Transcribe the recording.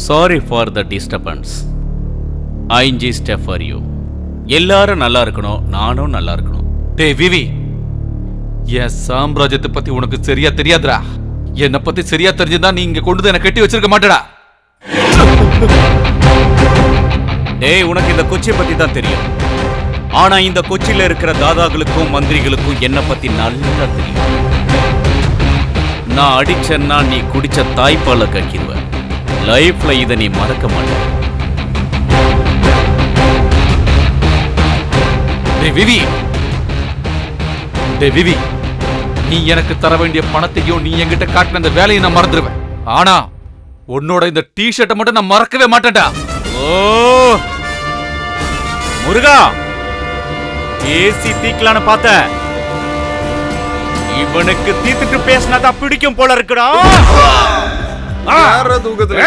Sorry for the disturbance. I just for you. எல்லாரும் நல்லா இருக்கணும், நானும் நல்லா இருக்கணும். டேய் விவி, என் சாம்ராஜ்யத்தை பத்தி உனக்கு சரியா தெரியாதுடா. என்னை பத்தி சரியா தெரிஞ்சுதான் நீ இங்க கொண்டு என்ன கட்டி வச்சிருக்க மாட்டடா. டேய், உனக்கு இந்த கொச்சியை பத்தி தான் தெரியும். ஆனா இந்த கொச்சியில இருக்கிற தாதாக்களுக்கும் மந்திரிகளுக்கும் என்ன பத்தி நல்லா தெரியும். நான் அடிச்சேன்னா நீ குடிச்ச தாய்ப்பால கக்கிடுவ. லைஃப்ல இதை நீ மறக்க மாட்ட. டேய் விவி, டேய் விவி, நீ எனக்கு தர வேண்டிய பணத்தையும் நீ என்கிட்ட காட்டின அந்த வேலையை நான் மறந்துடுவேன். ஆனா உன்னோட இந்த டி-ஷர்ட்டை மட்டும் நான் மறக்கவே மாட்டேன்டா. ஓ முருகா, ஏசி தீக்கலான்னு பார்த்த. இவனுக்கு தீத்துட்டு பேசினாதான் பிடிக்கும் போல இருக்குடா. தூக்கத்துல